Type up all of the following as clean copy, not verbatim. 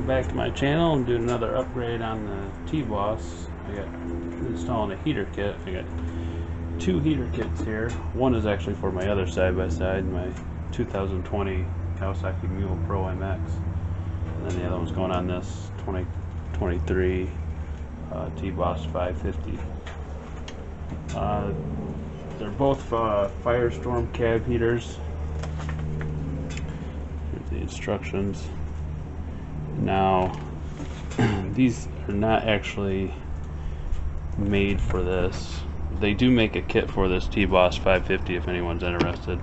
welcome back to my channel. I'm doing another upgrade on the T-Boss. I got installing a heater kit. I got two heater kits here. One is actually for my other side-by-side, my 2020 Kawasaki Mule Pro MX. And then the other one's going on this 2023 T-Boss 550. They're both Firestorm cab heaters. Here's the instructions. Now, these are not actually made for this. They do make a kit for this T-Boss 550 if anyone's interested.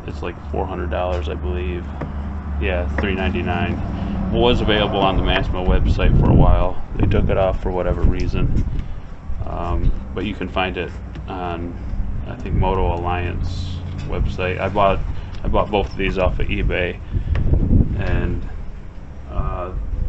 It's like $400, I believe. Yeah, $399. It was available on the Massimo website for a while. They took it off for whatever reason. But you can find it on, I think, Moto Alliance website. I bought both of these off of eBay, and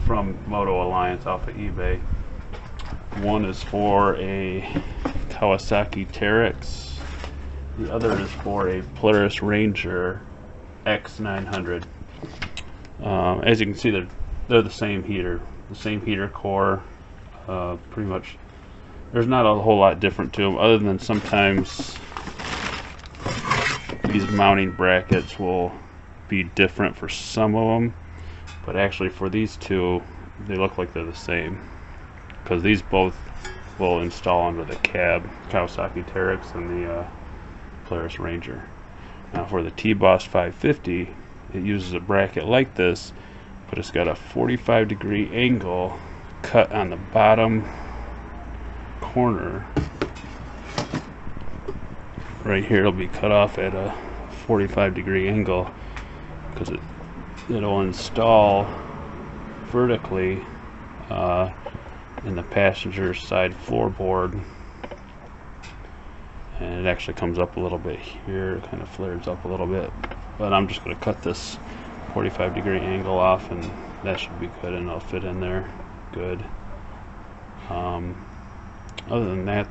from Moto Alliance off of eBay. One is for a Kawasaki Teryx. The other is for a Polaris Ranger X900. As you can see, they're the same heater, core. Pretty much, there's not a whole lot different to them, other than sometimes these mounting brackets will be different for some of them. But actually, for these two, they look like they're the same, because these both will install under the cab, Kawasaki Teryx and the Polaris Ranger. Now for the T-Boss 550, it uses a bracket like this, but it's got a 45-degree angle cut on the bottom corner. Right here, it'll be cut off at a 45-degree angle, because it'll install vertically in the passenger side floorboard, and it actually comes up a little bit here. It kind of flares up a little bit, but I'm just going to cut this 45-degree angle off, and that should be good, and it'll fit in there good. Other than that,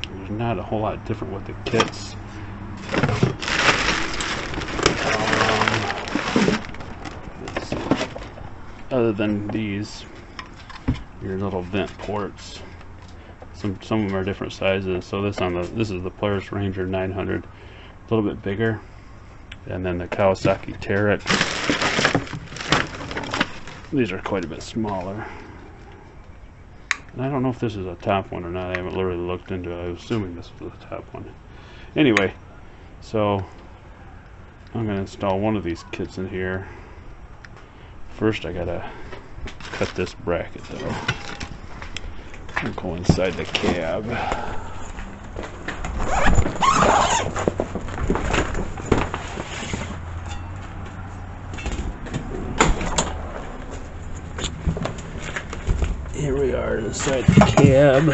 there's not a whole lot different with the kits. Other than these, your little vent ports. Some of them are different sizes. So this is the Polaris Ranger 900, a little bit bigger, and then the Kawasaki Teryx. These are quite a bit smaller. And I don't know if this is a top one or not. I haven't literally looked into it. I was assuming this was the top one. Anyway, so I'm going to install one of these kits in here. First, I gotta cut this bracket though. I'll go inside the cab. Here we are inside the cab.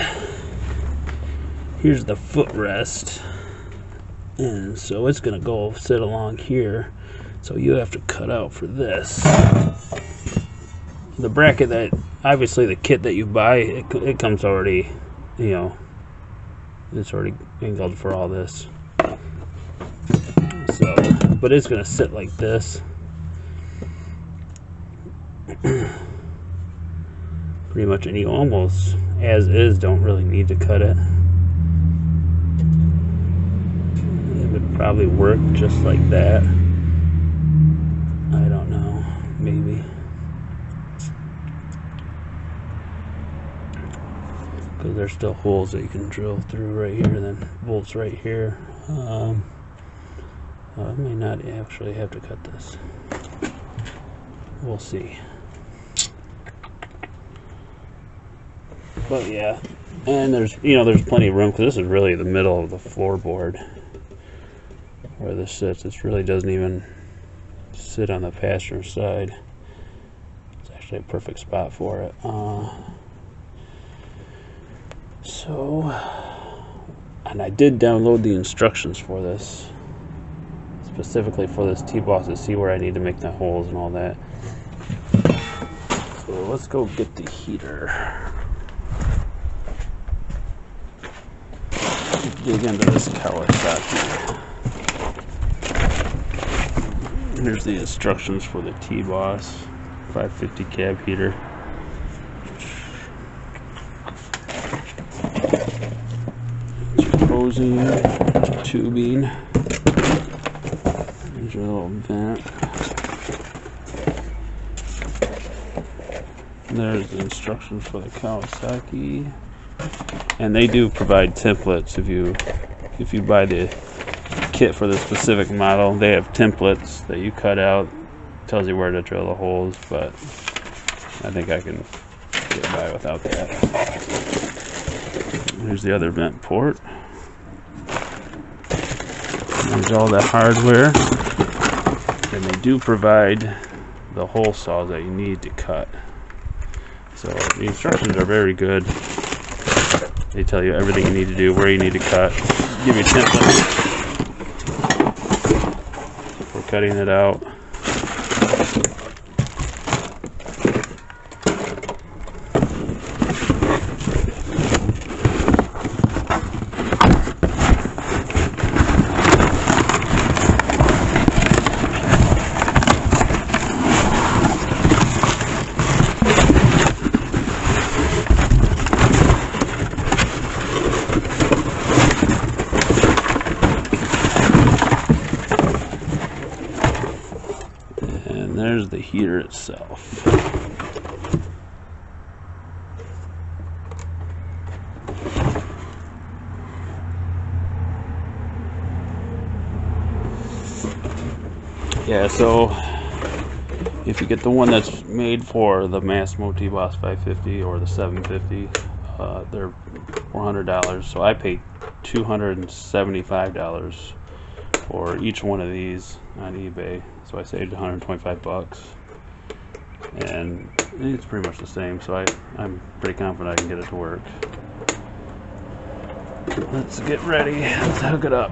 Here's the footrest, and so it's gonna go sit along here. So you have to cut out for this. The bracket, that obviously the kit that you buy, it comes already, you know, it's already angled for all this. So, but it's gonna sit like this. Pretty much, and you almost, as is, don't really need to cut it. It would probably work just like that. I don't know, maybe. Because there's still holes that you can drill through right here, and then bolts right here. I may not actually have to cut this. We'll see. But yeah, and there's plenty of room, because this is really the middle of the floorboard where this sits. This really doesn't even sit on the passenger side. It's actually a perfect spot for it. And I did download the instructions for this, specifically for this T-Boss, to see where I need to make the holes and all that. So let's go get the heater. Dig into this Kawasaki. Here's the instructions for the T-Boss. 550 cab heater. Hosing, tubing. There's your little vent. There's the instructions for the Kawasaki, and they do provide templates. If you buy the kit for the specific model, they have templates that you cut out. Tells you where to drill the holes, but I think I can get by without that. Here's the other vent port. There's all the hardware, and they do provide the hole saws that you need to cut. So the instructions are very good. They tell you everything you need to do, where you need to cut, give you templates for cutting it out. And there's the heater itself. Yeah, so if you get the one that's made for the Massimo T 550 or the 750, they're $400. So I paid $275 for each one of these on eBay. So I saved 125 bucks, and it's pretty much the same. So I'm pretty confident I can get it to work. Let's get ready. Let's hook it up.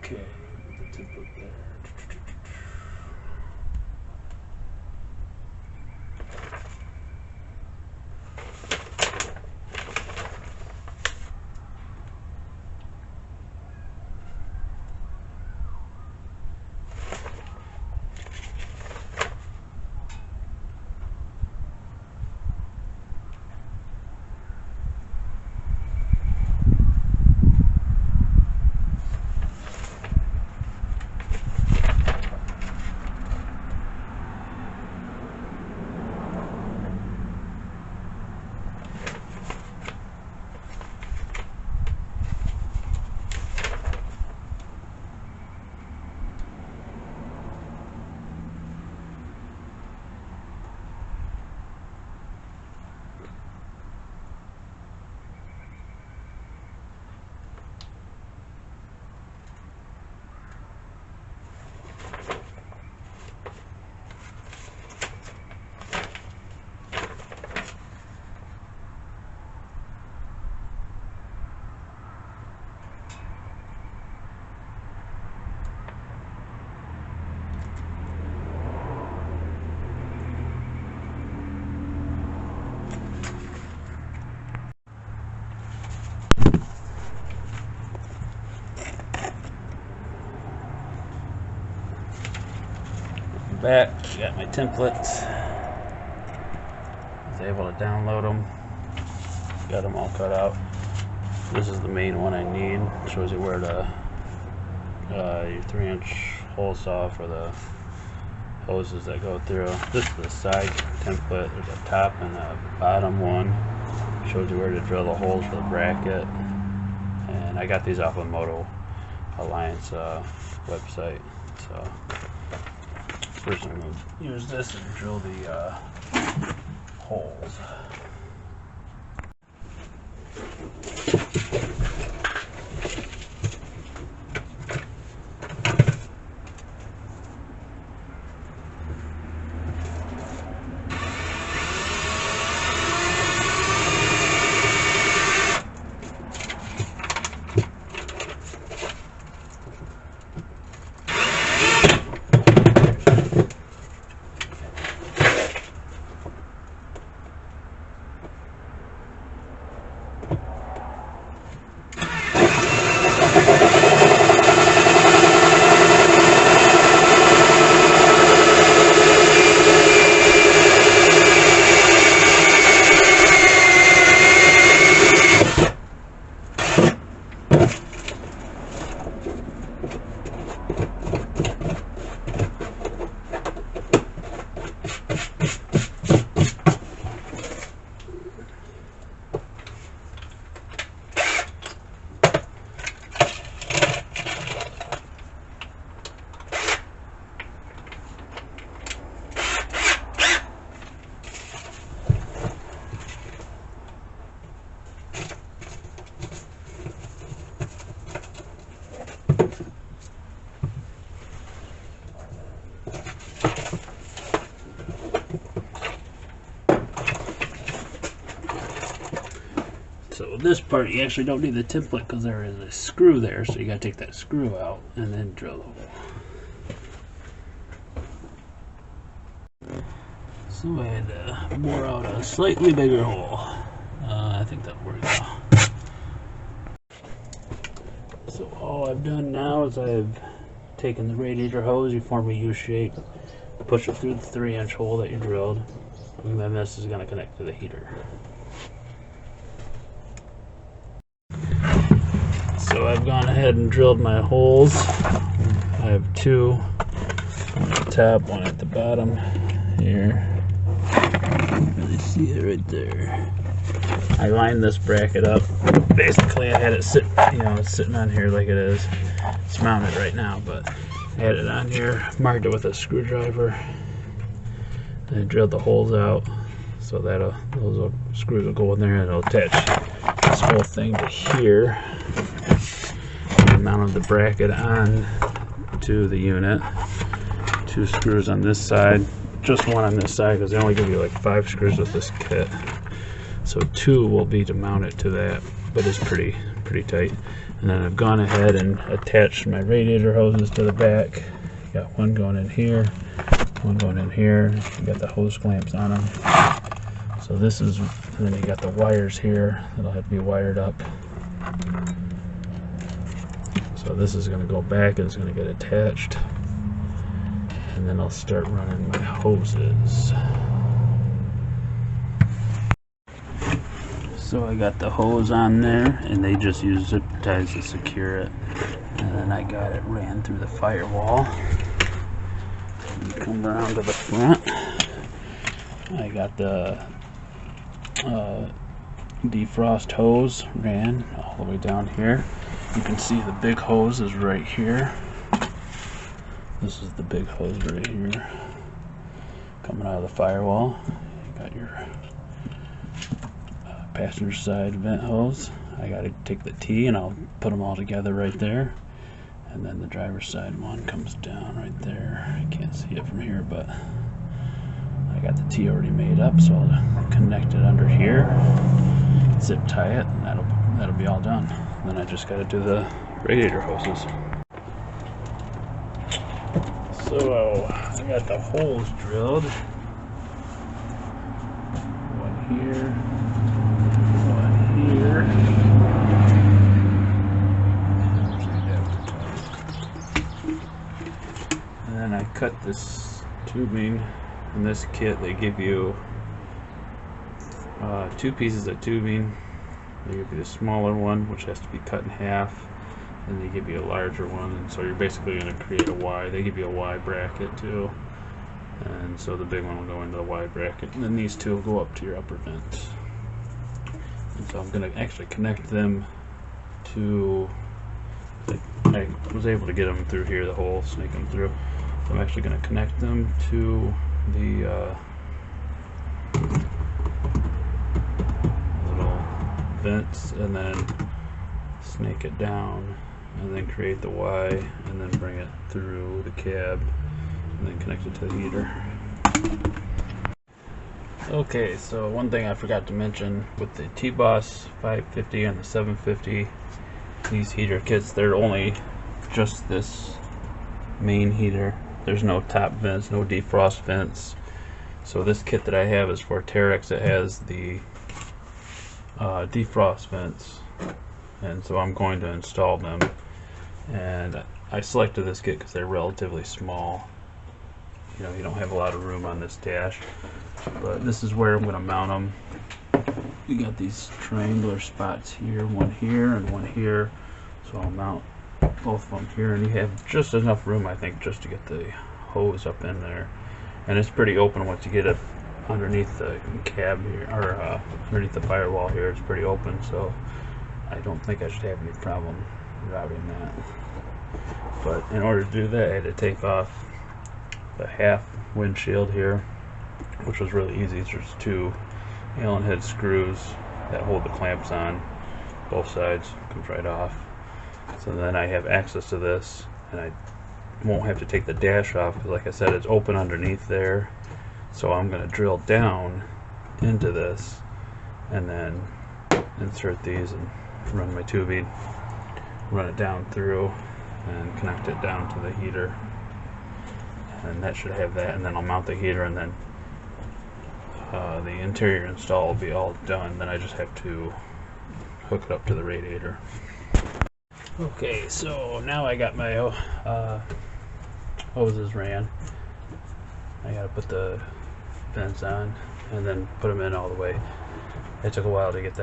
Okay, the template there. back, I got my templates. I was able to download them. Got them all cut out. This is the main one I need. It shows you where the your 3-inch hole saw for the hoses that go through. This is the side template. There's a top and a bottom one. Shows you where to drill the holes for the bracket. And I got these off of Moto Alliance website. So first I'm going to use this and drill the holes. So this part you actually don't need the template because there is a screw there, so you gotta take that screw out and then drill the hole. So I had to bore out a slightly bigger hole. I think that'll work out. So all I've done now is I've taken the radiator hose, you form a U shape, push it through the 3-inch hole that you drilled, and then this is gonna connect to the heater. So I've gone ahead and drilled my holes. I have 2, one at the top, one at the bottom here. Really see it right there. I lined this bracket up. Basically I had it sit, it's sitting on here like it is. It's mounted right now, but I had it on here, marked it with a screwdriver. I drilled the holes out so that those screws will go in there and it'll attach this whole thing to here. Mounted the bracket on to the unit. 2 screws on this side, just one on this side because they only give you like 5 screws with this kit. So 2 will be to mount it to that, but it's pretty tight. And then I've gone ahead and attached my radiator hoses to the back. Got one going in here, one going in here. You got the hose clamps on them. So this is, and then you got the wires here that'll have to be wired up. So this is going to go back and it's going to get attached, and then I'll start running my hoses. So I got the hose on there and they just use zip ties to secure it, and then I got it ran through the firewall and come around to the front. I got the defrost hose ran all the way down here. You can see the big hose is right here. This is the big hose right here coming out of the firewall. You got your passenger side vent hose. I got to take the T and I'll put them all together right there. And then the driver's side one comes down right there. You can't see it from here, but I got the T already made up, so I'll connect it under here, zip tie it, and that'll be all done. Then I just got to do the radiator hoses. So I got the holes drilled. One here, one here. And then I cut this tubing. In this kit they give you 2 pieces of tubing. They give you the smaller one, which has to be cut in half, and they give you a larger one, and so you're basically going to create a Y. They give you a Y bracket too, and so the big one will go into the Y bracket, and then these two will go up to your upper vent. And so I'm going to actually connect them to, I was able to get them through here, the hole, snake them through. So I'm actually going to connect them to the little vents, and then snake it down, and then create the Y, and then bring it through the cab, and then connect it to the heater. Okay, so one thing I forgot to mention with the T-Boss 550 and the 750, these heater kits, they're only just this main heater. There's no top vents, no defrost vents. So this kit that I have is for Terex. It has the defrost vents, and so I'm going to install them. And I selected this kit because they're relatively small. You know, you don't have a lot of room on this dash, but this is where I'm going to mount them. You got these triangular spots here, one here and one here, so I'll mount both of them here, and you have just enough room, I think, just to get the hose up in there. And it's pretty open once you get it underneath the cab here, or underneath the firewall here. It's pretty open, so I don't think I should have any problem routing that. But in order to do that, I had to take off the half windshield here, which was really easy. There's 2 Allen head screws that hold the clamps on both sides. Comes right off. So then I have access to this, and I won't have to take the dash off because, like I said, it's open underneath there. So I'm going to drill down into this and then insert these and run my tubing, run it down through, and connect it down to the heater. And that should have that, and then I'll mount the heater, and then the interior install will be all done. Then I just have to hook it up to the radiator. Okay, so now I got my hoses ran. I gotta put the vents on and then put them in all the way. It took a while to get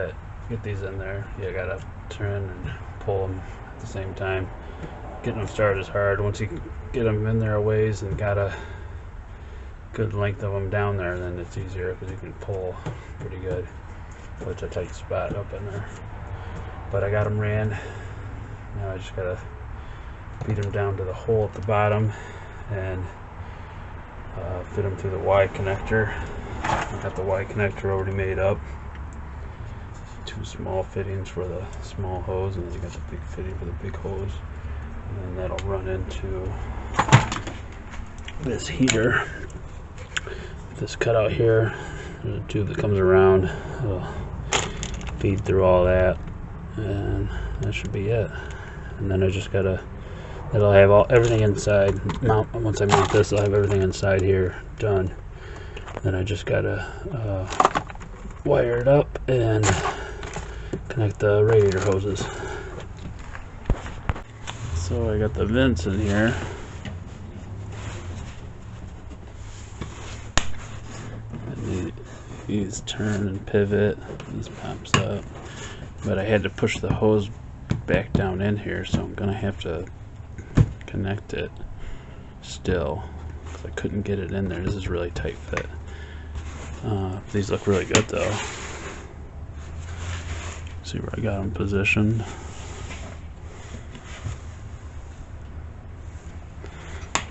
these in there. You gotta turn and pull them at the same time. Getting them started is hard. Once you get them in there a ways and got a good length of them down there, then it's easier because you can pull pretty good. So it's a tight spot up in there. But I got them ran. Now I just gotta feed them down to the hole at the bottom and fit them through the Y connector. I got the Y connector already made up. 2 small fittings for the small hose, and then you got the big fitting for the big hose. And that'll run into this heater. This cutout here, there's a tube that comes around. It'll feed through all that, and that should be it. And then I just gotta, it'll have everything inside. Once I mount this, I'll have everything inside here done. Then I just gotta wire it up and connect the radiator hoses. So I got the vents in here. And these turn and pivot. This pops up. But I had to push the hose back down in here, so I'm gonna have to connect it still, because I couldn't get it in there. This is really tight fit. These look really good though. See where I got them positioned.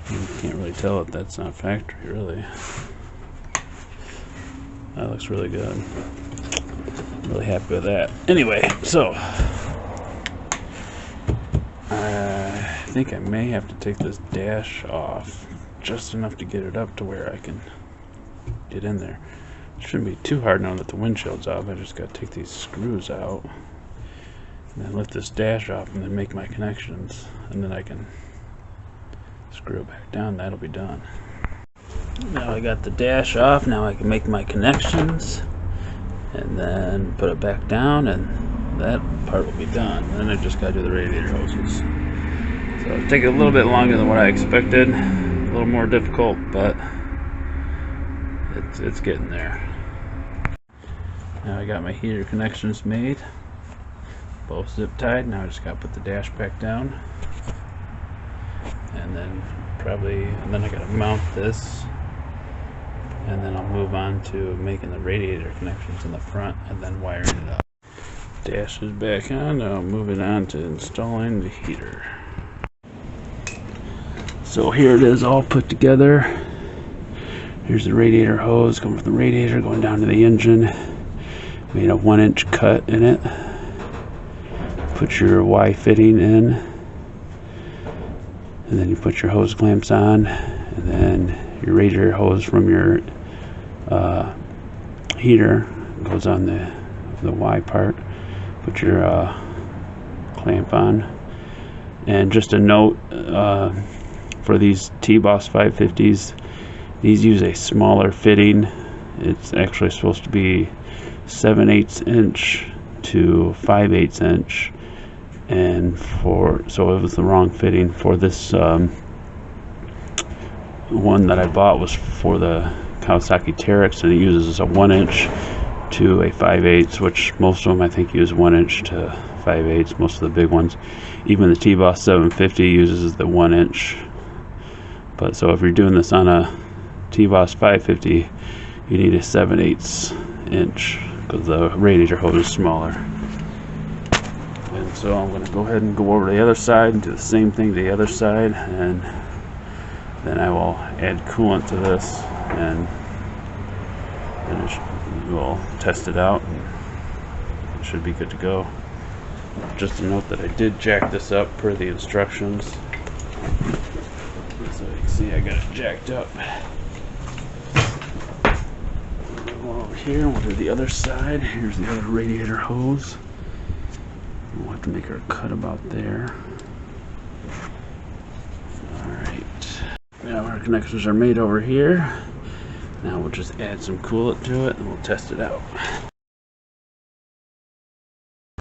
You can't really tell if that's not factory, really. That looks really good. I'm really happy with that. Anyway, so I think I may have to take this dash off just enough to get it up to where I can get in there. It shouldn't be too hard now that the windshield's off. I just got to take these screws out and then lift this dash off and then make my connections, and then I can screw it back down. That'll be done. Now I got the dash off. Now I can make my connections and then put it back down, and that part will be done. Then I just gotta do the radiator hoses. So it's taking a little bit longer than what I expected. A little more difficult, but it's getting there. Now I got my heater connections made, both zip tied. Now I just got to put the dash back down, and then I got to mount this, and then I'll move on to making the radiator connections in the front and then wiring it up. Dash is back on. Now moving on to installing the heater. So here it is all put together. Here's the radiator hose coming from the radiator going down to the engine. Made a 1-inch cut in it. Put your Y fitting in, and then you put your hose clamps on, and then your radiator hose from your heater goes on the Y part. Put your clamp on. And just a note, for these T-Boss 550s, these use a smaller fitting. It's actually supposed to be 7/8 inch to 5/8 inch, and so it was the wrong fitting for this. One that I bought was for the Kawasaki Teryx, and it uses a 1-inch to a 5/8, which most of them I think use 1-inch to 5/8. Most of the big ones, even the T-Boss 750 uses the 1-inch. But so if you're doing this on a T-Boss 550, you need a 7/8 inch because the radiator hose is smaller. And so I'm going to go ahead and go over to the other side and do the same thing to the other side, and then I will add coolant to this, and we'll test it out, and it should be good to go. Just to note that I did jack this up per the instructions. So you can see I got it jacked up. Over here, we'll do the other side. Here's the other radiator hose. We'll have to make our cut about there. Alright. Now our connections are made over here. Now we'll just add some coolant to it and we'll test it out.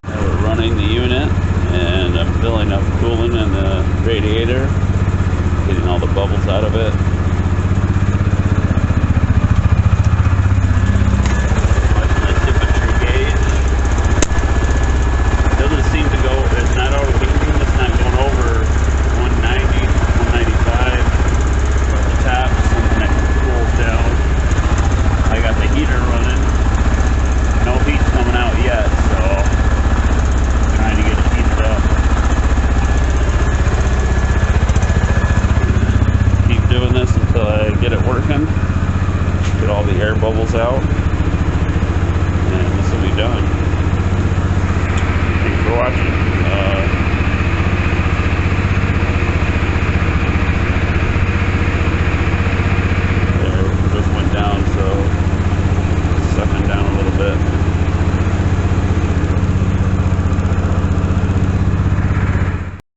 Now we're running the unit, and I'm filling up coolant in the radiator, getting all the bubbles out of it. Get all the air bubbles out, and this will be done. Thanks for watching. There, this went down, so it's sucking down a little bit.